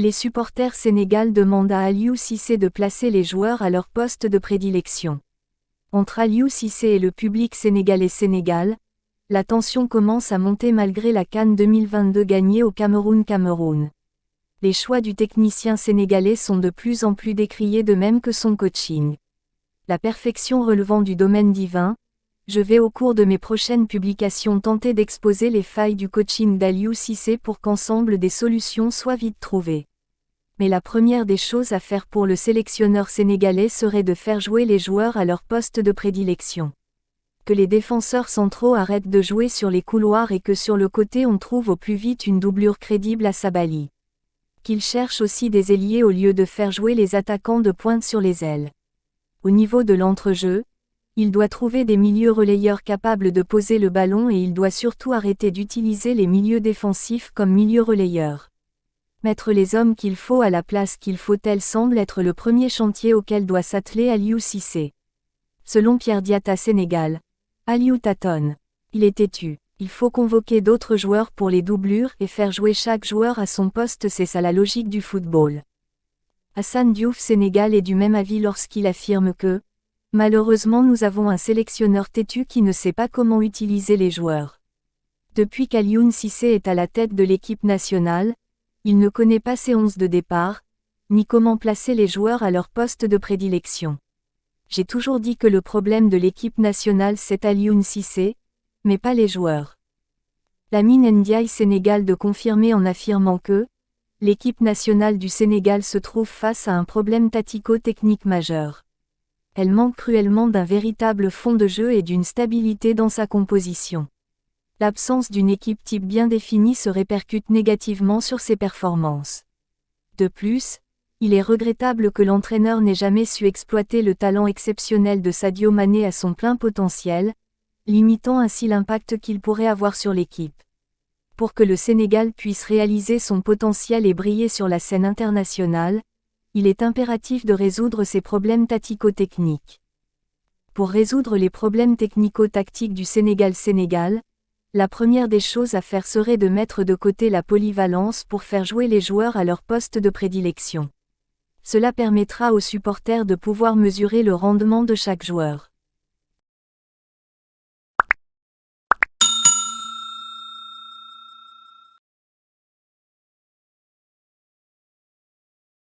Les supporters sénégal demandent à Aliou Cissé de placer les joueurs à leur poste de prédilection. Entre Aliou Cissé et le public sénégalais, la tension commence à monter malgré la CAN 2022 gagnée au Cameroun. Les choix du technicien sénégalais sont de plus en plus décriés, de même que son coaching. La perfection relevant du domaine divin, je vais au cours de mes prochaines publications tenter d'exposer les failles du coaching d'Aliou Cissé pour qu'ensemble des solutions soient vite trouvées. Mais la première des choses à faire pour le sélectionneur sénégalais serait de faire jouer les joueurs à leur poste de prédilection. Que les défenseurs centraux arrêtent de jouer sur les couloirs et que sur le côté on trouve au plus vite une doublure crédible à Sabaly. Qu'ils cherchent aussi des ailiers au lieu de faire jouer les attaquants de pointe sur les ailes. Au niveau de l'entrejeu, il doit trouver des milieux relayeurs capables de poser le ballon et il doit surtout arrêter d'utiliser les milieux défensifs comme milieux relayeurs. Mettre les hommes qu'il faut à la place qu'il faut, tel semble être le premier chantier auquel doit s'atteler Aliou Cissé. Selon Pierre Diatta Sénégal, Aliou tâtonne. Il est têtu. Il faut convoquer d'autres joueurs pour les doublures et faire jouer chaque joueur à son poste, c'est ça la logique du football. Hassan Diouf Sénégal est du même avis lorsqu'il affirme que « Malheureusement nous avons un sélectionneur têtu qui ne sait pas comment utiliser les joueurs. Depuis qu'Aliou Cissé est à la tête de l'équipe nationale, il ne connaît pas ses 11 de départ, ni comment placer les joueurs à leur poste de prédilection. J'ai toujours dit que le problème de l'équipe nationale c'est Aliou Cissé, mais pas les joueurs. » Lamine Ndiaye Sénégal de confirmer en affirmant que l'équipe nationale du Sénégal se trouve face à un problème tactico-technique majeur. Elle manque cruellement d'un véritable fond de jeu et d'une stabilité dans sa composition. L'absence d'une équipe type bien définie se répercute négativement sur ses performances. De plus, il est regrettable que l'entraîneur n'ait jamais su exploiter le talent exceptionnel de Sadio Mané à son plein potentiel, limitant ainsi l'impact qu'il pourrait avoir sur l'équipe. Pour que le Sénégal puisse réaliser son potentiel et briller sur la scène internationale, il est impératif de résoudre ces problèmes tactico-techniques. Pour résoudre les problèmes technico-tactiques du Sénégal, la première des choses à faire serait de mettre de côté la polyvalence pour faire jouer les joueurs à leur poste de prédilection. Cela permettra aux supporters de pouvoir mesurer le rendement de chaque joueur.